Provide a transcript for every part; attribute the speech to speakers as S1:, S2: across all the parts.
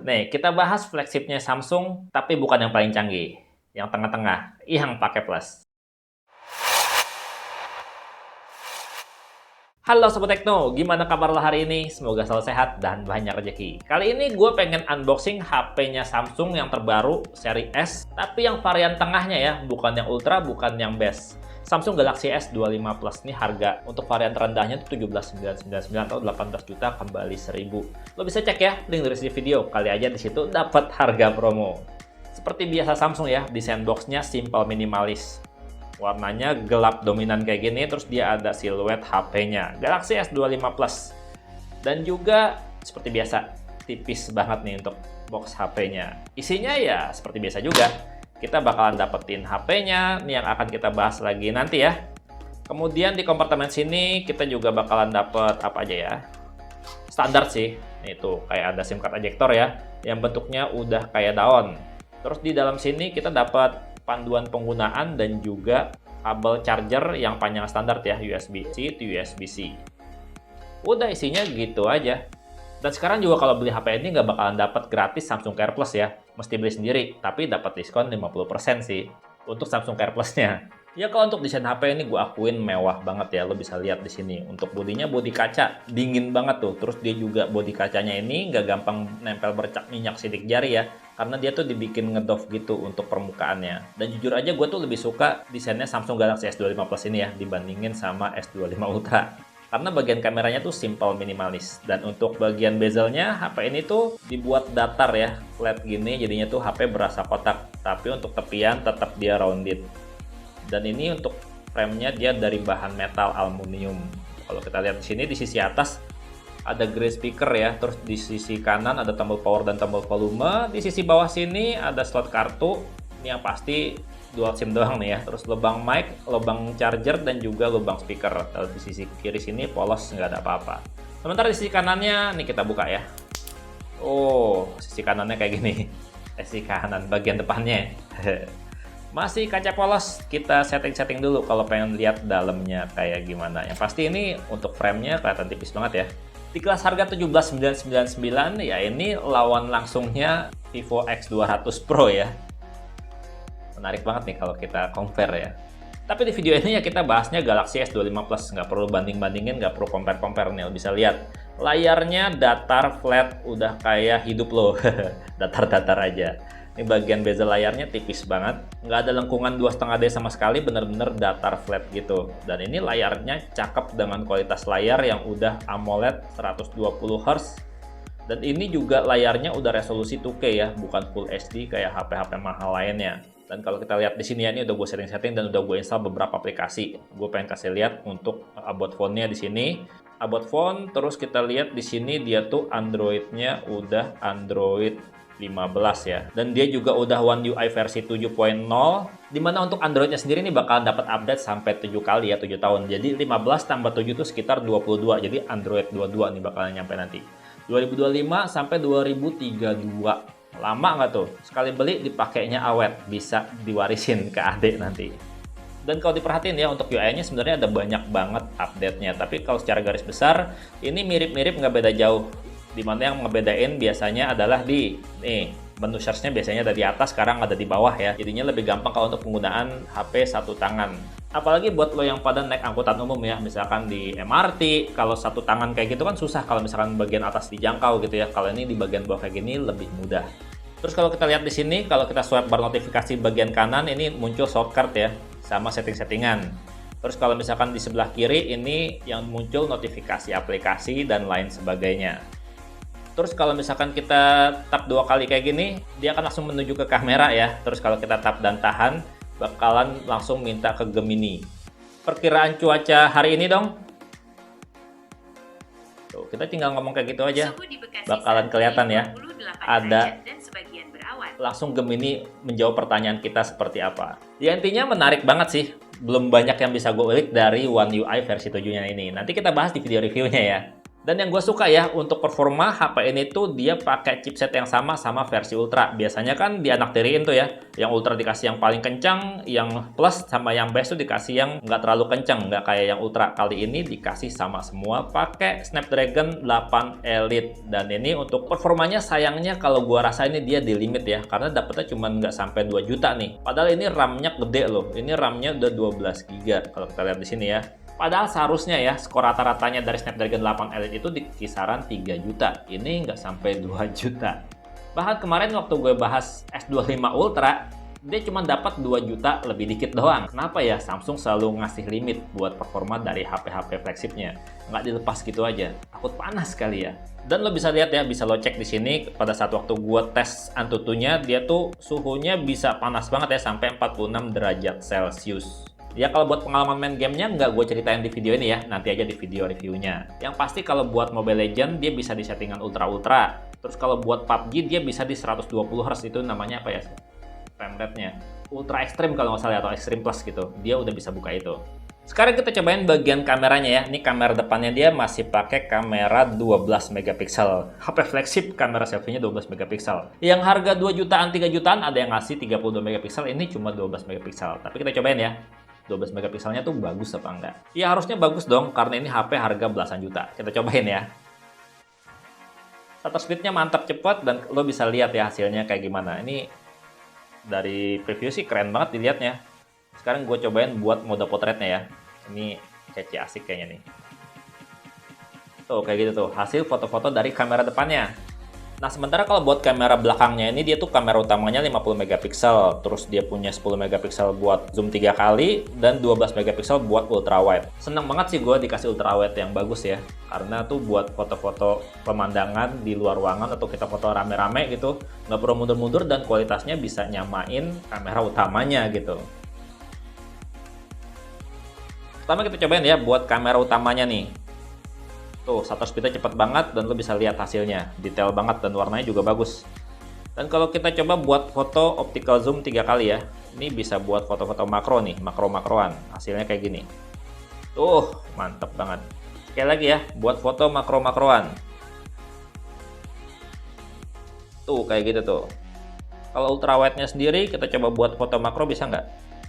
S1: Nih, kita bahas flagshipnya Samsung, tapi bukan yang paling canggih. Yang tengah-tengah, yang pakai plus. Halo Sobat Tekno, gimana kabar lo hari ini? Semoga selalu sehat dan banyak rezeki. Kali ini gue pengen unboxing HP-nya Samsung yang terbaru, seri S, tapi yang varian tengahnya ya, bukan yang Ultra, bukan yang best. Samsung Galaxy S25 Plus ini harga untuk varian terendahnya itu 17.999 atau 18 juta kembali 1000. Lo bisa cek ya, link di deskripsi video, kali aja di situ dapat harga promo. Seperti biasa Samsung ya, desain boxnya simple minimalis. Warnanya gelap dominan kayak gini, terus dia ada siluet HP-nya Galaxy S25 Plus. Dan juga seperti biasa, tipis banget nih untuk box HP-nya. Isinya ya seperti biasa juga. Kita bakalan dapetin HP-nya, nih yang akan kita bahas lagi nanti ya. Kemudian di kompartemen sini kita juga bakalan dapet apa aja ya. Standar sih, itu kayak ada SIM card ejector ya, yang bentuknya udah kayak daun. Terus di dalam sini kita dapat panduan penggunaan dan juga kabel charger yang panjang standar ya, USB-C to USB-C. Udah isinya gitu aja. Dan sekarang juga kalau beli HP ini nggak bakalan dapat gratis Samsung Care Plus ya. Mesti beli sendiri, tapi dapat diskon 50% sih untuk Samsung Care Plus-nya. Ya kalau untuk desain HP ini gue akuin mewah banget ya, lo bisa lihat di sini. Untuk bodinya bodi kaca, dingin banget tuh. Terus dia juga bodi kacanya ini nggak gampang nempel bercak minyak sidik jari ya, karena dia tuh dibikin ngedoff gitu untuk permukaannya. Dan jujur aja gue tuh lebih suka desainnya Samsung Galaxy S25 Plus ini ya, dibandingin sama S25 Ultra. Karena bagian kameranya tuh simple minimalis. Dan untuk bagian bezelnya, HP ini tuh dibuat datar ya, flat gini, jadinya tuh HP berasa kotak. Tapi untuk tepian tetap dia rounded. Dan ini untuk frame-nya dia dari bahan metal aluminium. Kalau kita lihat di sini, di sisi atas ada grey speaker ya, terus di sisi kanan ada tombol power dan tombol volume, di sisi bawah sini ada slot kartu, ini yang pasti dual SIM doang nih ya, terus lubang mic, lubang charger, dan juga lubang speaker. Kalau di sisi kiri sini polos, nggak ada apa-apa. Sementara di sisi kanannya, nih kita buka ya. Oh, sisi kanannya kayak gini. Sisi kanan, bagian depannya. Masih kaca polos, kita setting-setting dulu kalau pengen lihat dalamnya kayak gimana. Yang pasti ini untuk frame-nya kelihatan tipis banget ya. Di kelas harga 17.999 ya, ini lawan langsungnya Vivo X200 Pro ya. Menarik banget nih kalau kita compare ya. Tapi di video ini ya kita bahasnya Galaxy S25 Plus, nggak perlu banding-bandingin, nggak perlu compare-compare nih. Lo bisa lihat layarnya datar, flat, udah kayak hidup lo. Datar-datar aja. Ini bagian bezel layarnya tipis banget, nggak ada lengkungan 2,5D sama sekali, bener-bener datar flat gitu. Dan ini layarnya cakep dengan kualitas layar yang udah AMOLED 120 Hz. Dan ini juga layarnya udah resolusi 2K ya, bukan Full HD kayak HP-HP mahal lainnya. Dan kalau kita lihat di sini ya, ini udah gue setting-setting dan udah gue install beberapa aplikasi. Gue pengen kasih lihat untuk about phone-nya di sini. About phone, terus kita lihat di sini dia tuh Android-nya udah Android 15 ya. Dan dia juga udah One UI versi 7.0, dimana untuk Androidnya sendiri ini bakal dapat update sampai 7 kali ya, 7 tahun. Jadi 15 tambah 7 itu sekitar 22. Jadi Android 22 nih bakalan nyampe nanti. 2025 sampai 2032. Lama nggak tuh? Sekali beli dipakainya awet, bisa diwarisin ke adik nanti. Dan kalau diperhatiin ya, untuk UI-nya sebenarnya ada banyak banget update-nya. Tapi kalau secara garis besar, ini mirip-mirip nggak beda jauh. Dimana yang ngebedain biasanya adalah di nih, menu search-nya biasanya ada di atas, sekarang ada di bawah ya. Jadinya lebih gampang kalau untuk penggunaan HP satu tangan. Apalagi buat lo yang pada naik angkutan umum ya, misalkan di MRT, kalau satu tangan kayak gitu kan susah kalau misalkan bagian atas dijangkau gitu ya. Kalau ini di bagian bawah kayak gini lebih mudah. Terus kalau kita lihat di sini, kalau kita swipe bar notifikasi bagian kanan, ini muncul shortcut ya, sama setting-settingan. Terus kalau misalkan di sebelah kiri, ini yang muncul notifikasi aplikasi dan lain sebagainya. Terus kalau misalkan kita tap 2 kali kayak gini, dia akan langsung menuju ke kamera ya. Terus kalau kita tap dan tahan, bakalan langsung minta ke Gemini. Perkiraan cuaca hari ini dong. Tuh, kita tinggal ngomong kayak gitu aja. Bakalan kelihatan ya. Ada langsung Gemini menjawab pertanyaan kita seperti apa. Ya intinya menarik banget sih. Belum banyak yang bisa gue ulik dari One UI versi 7-nya ini. Nanti kita bahas di video reviewnya ya. Dan yang gue suka ya, untuk performa HP ini tuh dia pakai chipset yang sama versi Ultra. Biasanya kan dianaktiriin tuh ya, yang Ultra dikasih yang paling kencang, yang Plus sama yang Base tuh dikasih yang nggak terlalu kencang, nggak kayak yang Ultra. Kali ini dikasih sama semua pakai Snapdragon 8 Elite. Dan ini untuk performanya sayangnya kalau gue rasa ini dia di limit ya, karena dapetnya cuma nggak sampai 2 juta nih. Padahal ini RAM-nya gede loh, ini RAM-nya udah 12 GB kalau kita lihat di sini ya. Padahal seharusnya ya, skor rata-ratanya dari Snapdragon 8 Elite itu di kisaran 3 juta. Ini nggak sampai 2 juta. Bahkan kemarin waktu gue bahas S25 Ultra, dia cuma dapat 2 juta lebih dikit doang. Kenapa ya Samsung selalu ngasih limit buat performa dari HP-HP flagshipnya? Nggak dilepas gitu aja. Takut panas kali ya. Dan lo bisa lihat ya, bisa lo cek di sini pada saat waktu gue tes Antutunya, dia tuh suhunya bisa panas banget ya, sampai 46 derajat Celcius. Ya kalau buat pengalaman main gamenya nggak gue ceritain di video ini ya, nanti aja di video reviewnya. Yang pasti kalau buat Mobile Legends dia bisa di settingan ultra. Terus kalau buat PUBG dia bisa di 120 Hz, itu namanya apa ya? Frame rate-nya. Ultra Extreme kalau nggak salah atau Extreme Plus gitu. Dia udah bisa buka itu. Sekarang kita cobain bagian kameranya ya. Ini kamera depannya dia masih pakai kamera 12 megapiksel. HP flagship kamera selfie-nya 12 megapiksel. Yang harga 2 jutaan, 3 jutaan ada yang ngasih 32 megapiksel, ini cuma 12 megapiksel. Tapi kita cobain ya. 12 megapikselnya tuh bagus apa enggak? Ya harusnya bagus dong, karena ini HP harga belasan juta. Kita cobain ya. Shutter speed-nya mantap cepat, dan lo bisa lihat ya hasilnya kayak gimana. Ini dari preview sih keren banget dilihatnya. Sekarang gue cobain buat mode potretnya ya. Ini kece asik kayaknya nih. Tuh kayak gitu tuh, hasil foto-foto dari kamera depannya. Nah, sementara kalau buat kamera belakangnya ini dia tuh kamera utamanya 50 megapiksel, terus dia punya 10 megapiksel buat zoom 3 kali dan 12 megapiksel buat ultra wide. Seneng banget sih gue dikasih ultra wide yang bagus ya, karena tuh buat foto-foto pemandangan di luar ruangan atau kita foto rame-rame gitu, nggak perlu mundur-mundur dan kualitasnya bisa nyamain kamera utamanya gitu. Pertama kita cobain ya buat kamera utamanya nih. Tuh, shutter speed-nya cepet banget dan lo bisa lihat hasilnya. Detail banget dan warnanya juga bagus. Dan kalau kita coba buat foto optical zoom 3 kali ya. Ini bisa buat foto-foto makro nih, makro-makroan. Hasilnya kayak gini. Tuh, mantep banget. Sekali lagi ya, buat foto makro-makroan. Tuh, kayak gitu tuh. Kalau ultrawide-nya sendiri, kita coba buat foto makro bisa nggak?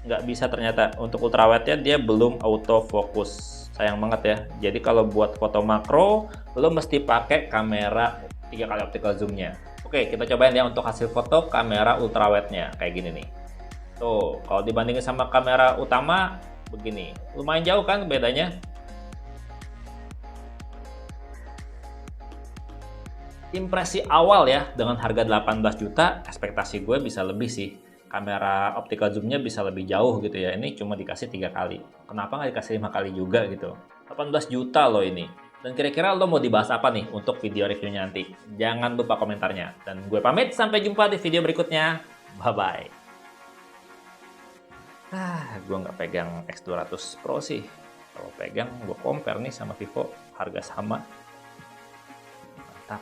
S1: Nggak bisa ternyata. Untuk ultrawide-nya dia belum autofocus. Sayang banget ya. Jadi kalau buat foto makro, lo mesti pakai kamera 3 kali optical zoom-nya. Oke, kita cobain ya untuk hasil foto kamera ultrawide-nya. Kayak gini nih. Tuh, kalau dibandingin sama kamera utama, begini. Lumayan jauh kan bedanya? Impresi awal ya, dengan harga 18 juta, ekspektasi gue bisa lebih sih. Kamera optical zoom-nya bisa lebih jauh gitu ya. Ini cuma dikasih 3 kali. Kenapa nggak dikasih 5 kali juga gitu? 18 juta loh ini. Dan kira-kira lo mau dibahas apa nih untuk video reviewnya nanti? Jangan lupa komentarnya. Dan gue pamit, sampai jumpa di video berikutnya. Bye-bye. Gue nggak pegang X200 Pro sih. Kalau pegang, gue compare nih sama Vivo. Harga sama. Mantap.